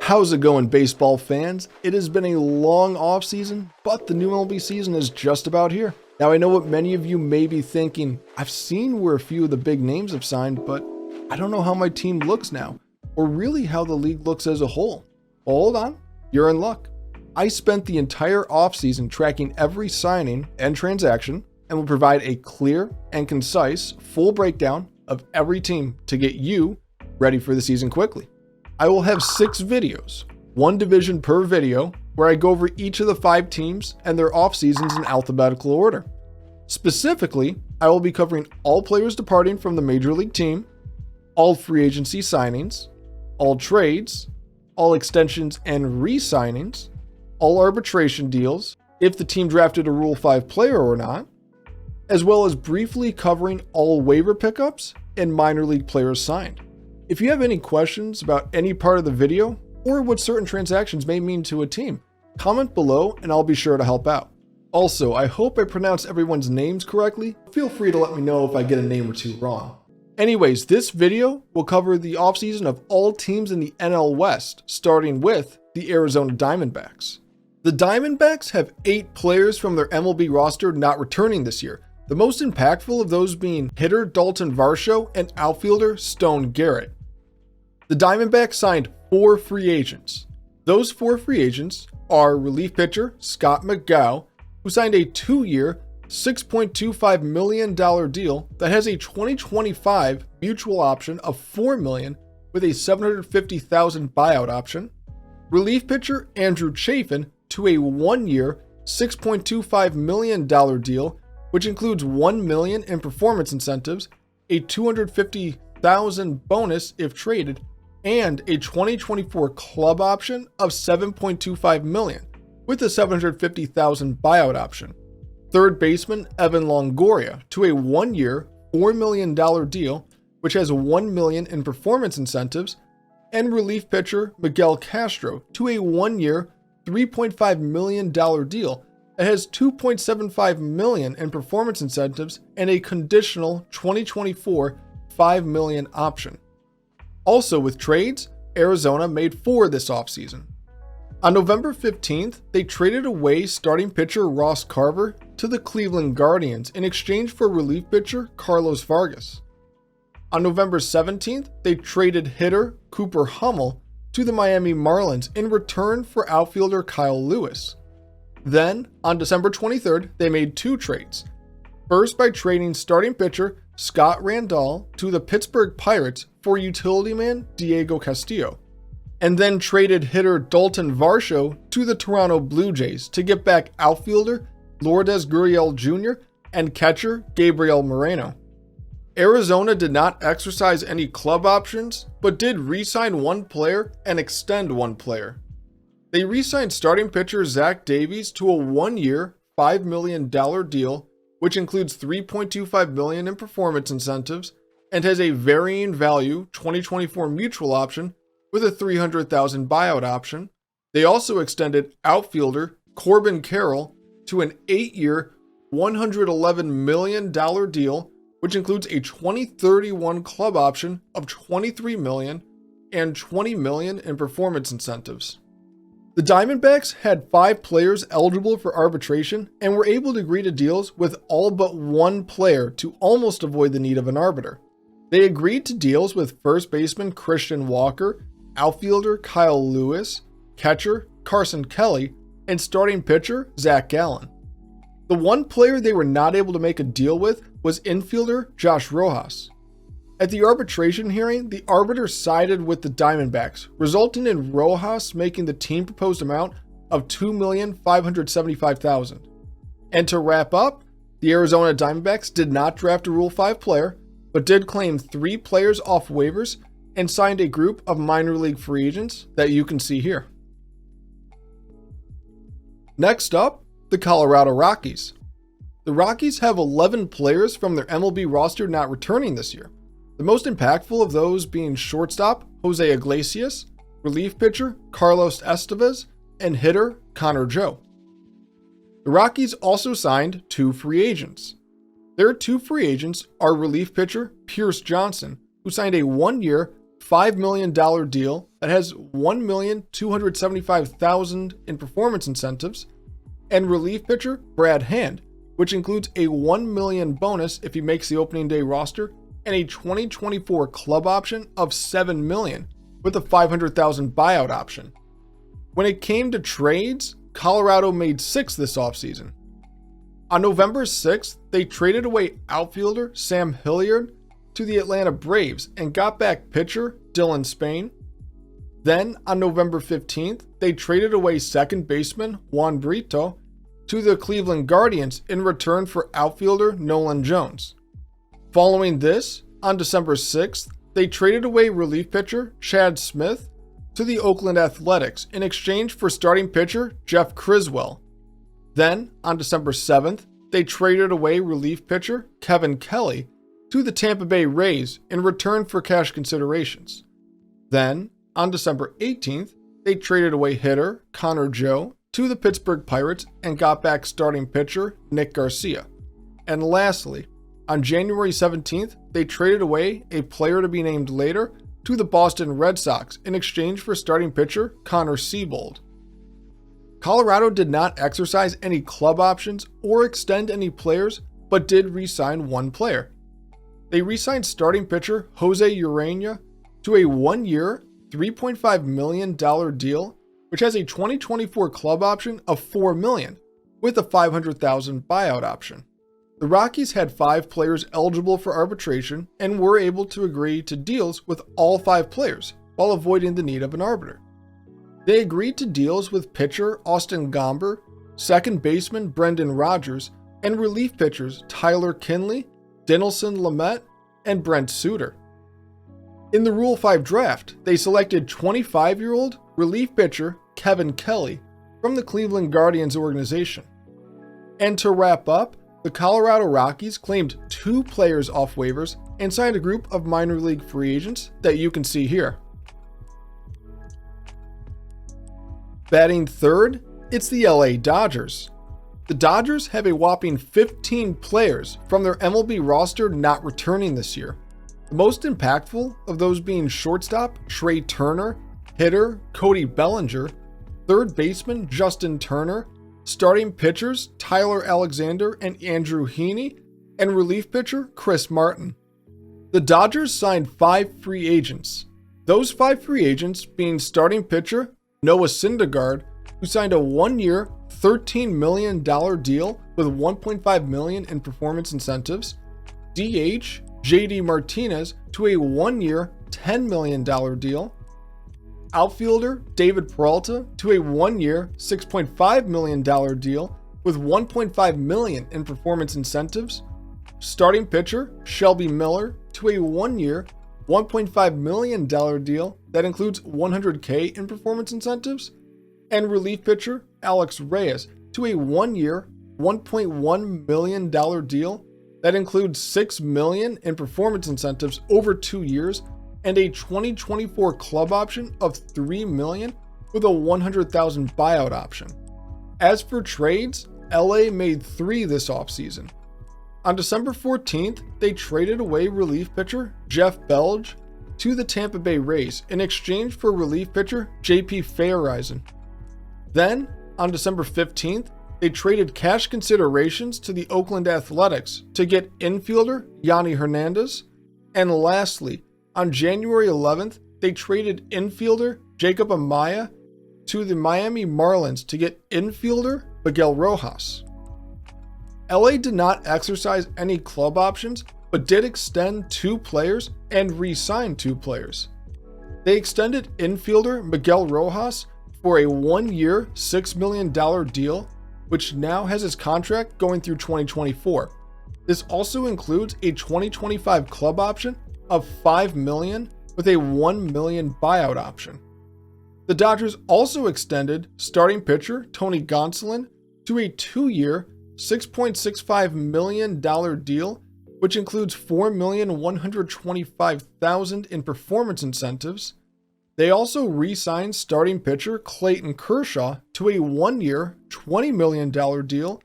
How's it going, baseball fans? It has been a long offseason, but the new MLB season is just about here. Now, I know what many of you may be thinking. I've seen where a few of the big names have signed, but I don't know how my team looks now, or really how the league looks as a whole. Well, hold on, you're in luck. I spent the entire offseason tracking every signing and transaction and will provide a clear and concise full breakdown of every team to get you ready for the season quickly. I will have 6 videos, one division per video, where I go over each of the 5 teams and their off seasons in alphabetical order. Specifically, I will be covering all players departing from the major league team, all free agency signings, all trades, all extensions and re-signings, all arbitration deals, if the team drafted a Rule 5 player or not, as well as briefly covering all waiver pickups and minor league players signed. If you have any questions about any part of the video or what certain transactions may mean to a team, comment below and I'll be sure to help out. Also, I hope I pronounced everyone's names correctly. Feel free to let me know if I get a name or two wrong. Anyways, this video will cover the offseason of all teams in the NL West, starting with the Arizona Diamondbacks. The Diamondbacks have 8 players from their MLB roster not returning this year, the most impactful of those being hitter Dalton Varsho and outfielder Stone Garrett. The Diamondbacks signed 4 free agents. Those 4 free agents are relief pitcher Scott McGough, who signed a 2-year, $6.25 million deal that has a 2025 mutual option of $4 million with a $750,000 buyout option. Relief pitcher Andrew Chafin to a 1-year, $6.25 million deal, which includes $1 million in performance incentives, a $250,000 bonus if traded, and a 2024 club option of $7.25 million with a $750,000 buyout option. Third baseman Evan Longoria to a 1-year, $4 million deal, which has $1 million in performance incentives, and relief pitcher Miguel Castro to a 1-year, $3.5 million deal that has $2.75 million in performance incentives and a conditional 2024 $5 million option. Also with trades, Arizona made 4 this offseason. On November 15th, they traded away starting pitcher Ross Carver to the Cleveland Guardians in exchange for relief pitcher Carlos Vargas. On November 17th, they traded hitter Cooper Hummel to the Miami Marlins in return for outfielder Kyle Lewis. Then, on December 23rd, they made 2 trades. First, by trading starting pitcher Scott Randall to the Pittsburgh Pirates for utility man Diego Castillo, and then traded hitter Dalton Varsho to the Toronto Blue Jays to get back outfielder Lourdes Gurriel Jr. and catcher Gabriel Moreno. Arizona did not exercise any club options, but did re-sign 1 player and extend 1 player. They re-signed starting pitcher Zach Davies to a 1-year, $5 million deal, which includes $3.25 million in performance incentives and has a varying value 2024 mutual option with a $300,000 buyout option. They also extended outfielder Corbin Carroll to an 8-year, $111 million deal, which includes a 2031 club option of $23 million and $20 million in performance incentives. The Diamondbacks had 5 players eligible for arbitration and were able to agree to deals with all but 1 player to almost avoid the need of an arbiter. They agreed to deals with first baseman Christian Walker, outfielder Kyle Lewis, catcher Carson Kelly, and starting pitcher Zach Gallen. The 1 player they were not able to make a deal with was infielder Josh Rojas. At the arbitration hearing, the arbiter sided with the Diamondbacks, resulting in Rojas making the team proposed amount of $2,575,000. And to wrap up, the Arizona Diamondbacks did not draft a Rule 5 player, but did claim 3 players off waivers and signed a group of minor league free agents that you can see here. Next up, the Colorado Rockies. The Rockies have 11 players from their MLB roster not returning this year. The most impactful of those being shortstop Jose Iglesias, relief pitcher Carlos Estevez, and hitter Connor Joe. The Rockies also signed 2 free agents. Their 2 free agents are relief pitcher Pierce Johnson, who signed a 1-year, $5 million deal that has $1,275,000 in performance incentives, and relief pitcher Brad Hand, which includes a $1 million bonus if he makes the opening day roster and a 2024 club option of $7 million with a $500,000 buyout option. When it came to trades, Colorado made 6 this offseason. On November 6th, they traded away outfielder Sam Hilliard to the Atlanta Braves and got back pitcher Dylan Spain. Then, on November 15th, they traded away second baseman Juan Brito to the Cleveland Guardians in return for outfielder Nolan Jones. Following this, on December 6th, they traded away relief pitcher Chad Smith to the Oakland Athletics in exchange for starting pitcher Jeff Criswell. Then, on December 7th, they traded away relief pitcher Kevin Kelly to the Tampa Bay Rays in return for cash considerations. Then, on December 18th, they traded away hitter Connor Joe to the Pittsburgh Pirates and got back starting pitcher Nick Garcia. And lastly, on January 17th, they traded away a player to be named later to the Boston Red Sox in exchange for starting pitcher Connor Siebold. Colorado did not exercise any club options or extend any players, but did re-sign one player. They re-signed starting pitcher Jose Urena to a 1-year, $3.5 million deal, which has a 2024 club option of $4 million, with a $500,000 buyout option. The Rockies had 5 players eligible for arbitration and were able to agree to deals with all 5 players while avoiding the need of an arbiter. They agreed to deals with pitcher Austin Gomber, second baseman Brendan Rodgers, and relief pitchers Tyler Kinley, Dinelson Lamet, and Brent Suter. In the Rule 5 draft, they selected 25-year-old relief pitcher Kevin Kelly from the Cleveland Guardians organization. And to wrap up, the Colorado Rockies claimed 2 players off waivers and signed a group of minor league free agents that you can see here. Batting third, it's the LA Dodgers. The Dodgers have a whopping 15 players from their MLB roster not returning this year. The most impactful of those being shortstop Trey Turner, hitter Cody Bellinger, third baseman Justin Turner, starting pitchers Tyler Alexander and Andrew Heaney, and relief pitcher Chris Martin. The Dodgers signed 5 free agents. Those 5 free agents being starting pitcher Noah Syndergaard, who signed a 1-year, $13 million deal with $1.5 million in performance incentives, DH JD Martinez to a 1-year, $10 million deal, outfielder David Peralta to a 1-year, $6.5 million deal with $1.5 million in performance incentives, starting pitcher Shelby Miller to a 1-year, $1.5 million deal that includes $100K in performance incentives, and relief pitcher Alex Reyes to a 1-year, $1.1 million deal that includes $6 million in performance incentives over 2 years and a 2024 club option of $3 million with a $100,000 buyout option. As for trades, LA made 3 this offseason. On December 14th, they traded away relief pitcher Jeff Belge to the Tampa Bay Rays in exchange for relief pitcher JP Feyereisen. Then, on December 15th, they traded cash considerations to the Oakland Athletics to get infielder Yanni Hernandez. And lastly, on January 11th, they traded infielder Jacob Amaya to the Miami Marlins to get infielder Miguel Rojas. LA did not exercise any club options, but did extend 2 players and re-sign 2 players. They extended infielder Miguel Rojas for a 1-year, $6 million deal, which now has his contract going through 2024. This also includes a 2025 club option of $5 million with a $1 million buyout option. The Dodgers also extended starting pitcher Tony Gonsolin to a 2-year, $6.65 million deal, which includes $4,125,000 in performance incentives. They also re-signed starting pitcher Clayton Kershaw to a 1-year, $20 million deal,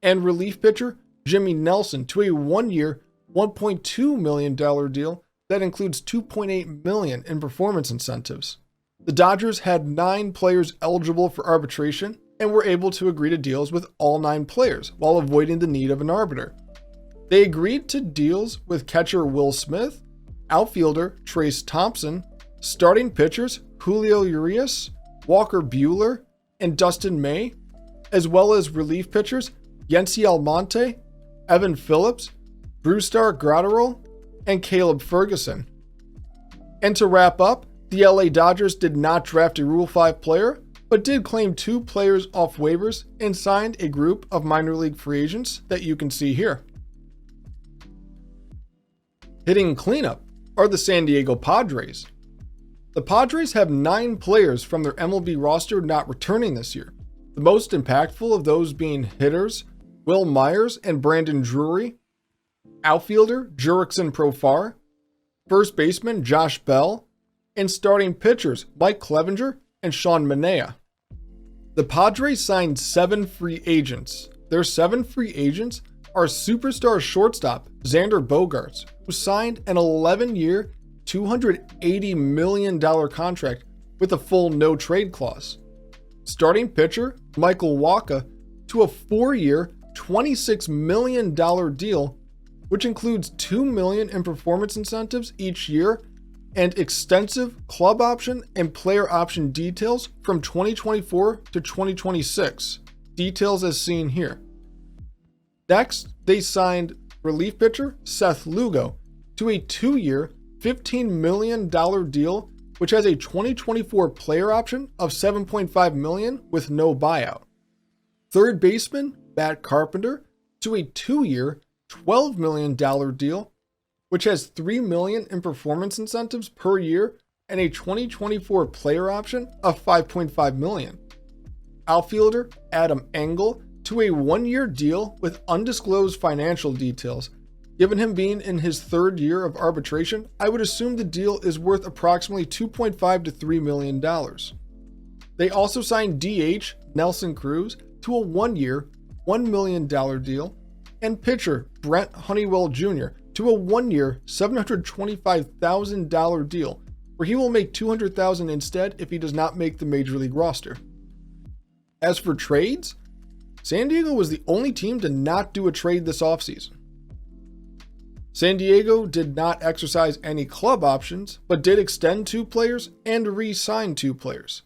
and relief pitcher Jimmy Nelson to a 1-year, $1.2 million deal that includes $2.8 million in performance incentives. The Dodgers had 9 players eligible for arbitration and were able to agree to deals with all 9 players while avoiding the need of an arbiter. They agreed to deals with catcher Will Smith, outfielder Trace Thompson, starting pitchers Julio Urias, Walker Buehler, and Dustin May, as well as relief pitchers Yency Almonte, Evan Phillips, Brusdar Graterol, and Caleb Ferguson. And to wrap up, the LA Dodgers did not draft a Rule 5 player, but did claim 2 players off waivers and signed a group of minor league free agents that you can see here. Hitting cleanup are the San Diego Padres. The Padres have 9 players from their MLB roster not returning this year, the most impactful of those being hitters Will Myers and Brandon Drury, outfielder Jurickson Profar, first baseman Josh Bell, and starting pitchers Mike Clevenger and Sean Manaea. The Padres signed 7 free agents. Their 7 free agents are superstar shortstop Xander Bogaerts, who signed an 11-year, $280 million contract with a full no-trade clause. Starting pitcher Michael Wacha to a 4-year, $26 million deal, which includes $2 million in performance incentives each year and extensive club option and player option details from 2024 to 2026, details as seen here. Next, they signed relief pitcher Seth Lugo to a 2-year, $15 million deal, which has a 2024 player option of $7.5 million with no buyout. Third baseman Matt Carpenter to a 2-year, $12 million deal, which has $3 million in performance incentives per year and a 2024 player option of $5.5 million. Outfielder Adam Engel to a 1-year deal with undisclosed financial details. Given him being in his 3rd year of arbitration, I would assume the deal is worth approximately $2.5 to $3 million. They also signed DH Nelson Cruz to a 1-year, $1 million deal, and pitcher Brent Honeywell Jr. to a 1-year, $725,000 deal, where he will make $200,000 instead if he does not make the major league roster. As for trades, San Diego was the only team to not do a trade this offseason. San Diego did not exercise any club options, but did extend 2 players and re-sign 2 players.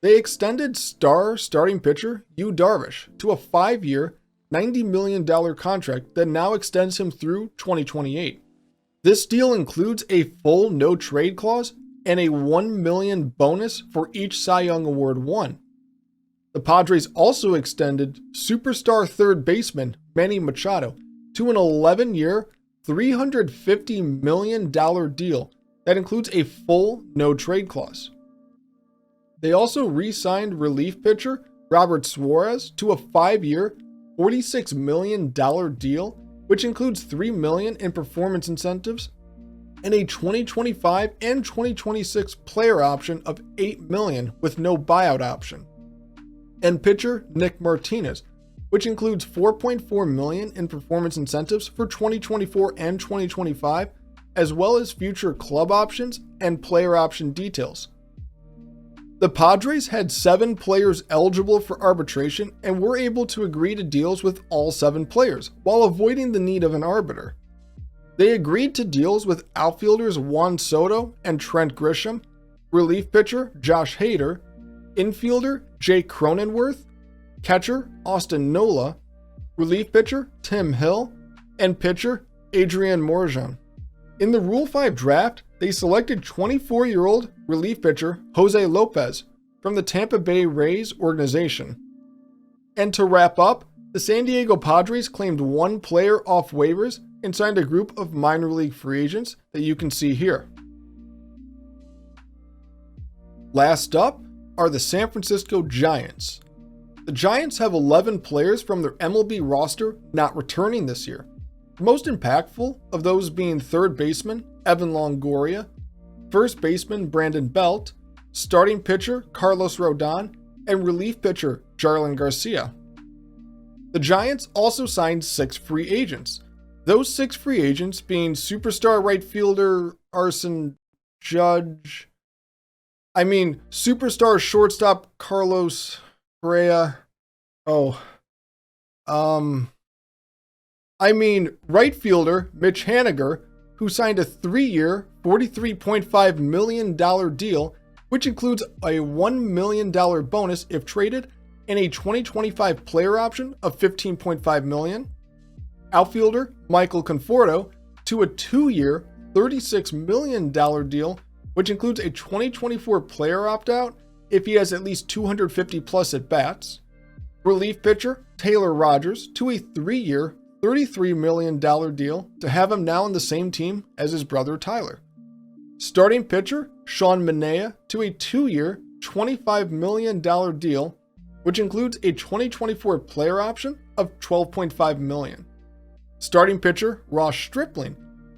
They extended starting pitcher Yu Darvish to a 5-year, $90 million contract that now extends him through 2028. This deal includes a full no-trade clause and a $1 million bonus for each Cy Young Award won. The Padres also extended superstar third baseman Manny Machado to an 11-year, $350 million deal that includes a full no-trade clause. They also re-signed relief pitcher Robert Suarez to a 5-year, $46 million deal, which includes $3 million in performance incentives and a 2025 and 2026 player option of $8 million with no buyout option. And pitcher Nick Martinez, which includes $4.4 million in performance incentives for 2024 and 2025, as well as future club options and player option details. The Padres had 7 players eligible for arbitration and were able to agree to deals with all 7 players while avoiding the need of an arbiter. They agreed to deals with outfielders Juan Soto and Trent Grisham, relief pitcher Josh Hader, infielder Jake Cronenworth, catcher Austin Nola, relief pitcher Tim Hill, and pitcher Adrian Morjan. In the Rule 5 draft, they selected 24-year-old relief pitcher Jose Lopez from the Tampa Bay Rays organization. And to wrap up, the San Diego Padres claimed 1 player off waivers and signed a group of minor league free agents that you can see here. Last up are the San Francisco Giants. The Giants have 11 players from their MLB roster not returning this year. The most impactful of those being third baseman Evan Longoria, first baseman Brandon Belt, starting pitcher Carlos Rodon, and relief pitcher Jarlin Garcia. The Giants also signed 6 free agents. Those 6 free agents being superstar right fielder Arson Judge, I mean, superstar shortstop Carlos Correa. Oh. I mean, right fielder Mitch Haniger, who signed a 3-year, $43.5 million deal, which includes a $1 million bonus if traded and a 2025 player option of $15.5 million. Outfielder Michael Conforto to a 2-year, $36 million deal, which includes a 2024 player opt-out if he has at least 250 plus at-bats. Relief pitcher Taylor Rogers to a 3-year, $33 million deal to have him now on the same team as his brother Tyler. Starting pitcher Sean Manaea to a 2-year, $25 million deal, which includes a 2024 player option of $12.5 million. Starting pitcher Ross Stripling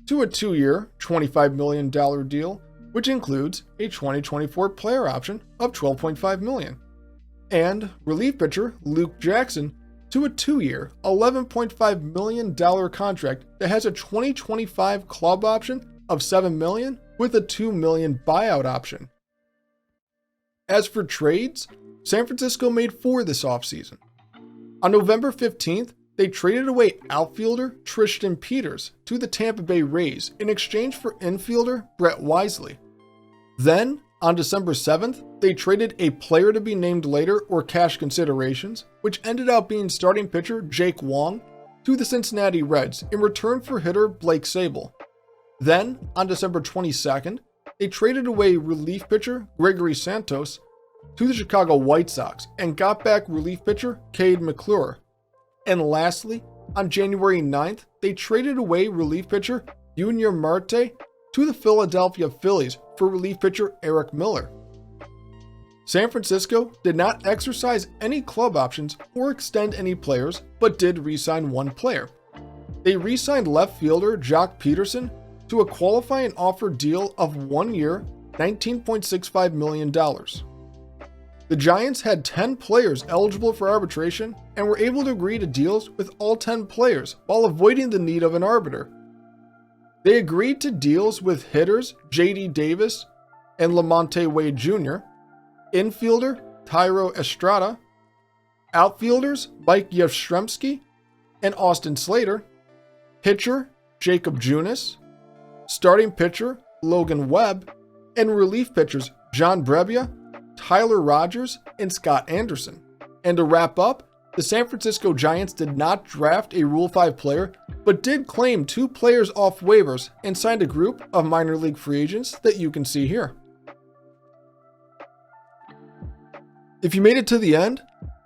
to a 2-year, $25 million deal, which includes a 2024 player option of $12.5 million. And relief pitcher Luke Jackson to a 2-year, $11.5 million contract that has a 2025 club option of $7 million with a $2 million buyout option. As for trades, San Francisco made 4 this offseason. On November 15th, they traded away outfielder Tristan Peters to the Tampa Bay Rays in exchange for infielder Brett Wisely. Then, on December 7th, they traded a player to be named later or cash considerations, which ended up being starting pitcher Jake Wong, to the Cincinnati Reds in return for hitter Blake Sable. Then, on December 22nd, they traded away relief pitcher Gregory Santos to the Chicago White Sox and got back relief pitcher Cade McClure. And lastly, on January 9th, they traded away relief pitcher Junior Marte to the Philadelphia Phillies for relief pitcher Eric Miller. San Francisco did not exercise any club options or extend any players, but did re-sign one player. They re-signed left fielder Jock Peterson to a qualifying offer deal of 1 year, $19.65 million. The Giants had 10 players eligible for arbitration and were able to agree to deals with all 10 players while avoiding the need of an arbiter. They agreed to deals with hitters J.D. Davis and Lamonte Wade Jr., infielder Tyro Estrada, outfielders Mike Yastrzemski and Austin Slater, pitcher Jacob Junis, starting pitcher Logan Webb, and relief pitchers John Brebbia, Tyler Rogers, and Scott Anderson. And to wrap up, the San Francisco Giants did not draft a Rule 5 player, but did claim 2 players off waivers and signed a group of minor league free agents that you can see here. If you made it to the end,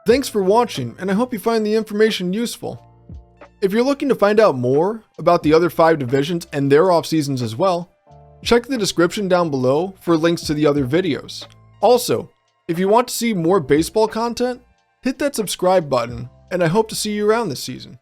thanks for watching, and I hope you find the information useful. If you're looking to find out more about the other 5 divisions and their off seasons as well, check the description down below for links to the other videos. Also, if you want to see more baseball content, hit that subscribe button, and I hope to see you around this season.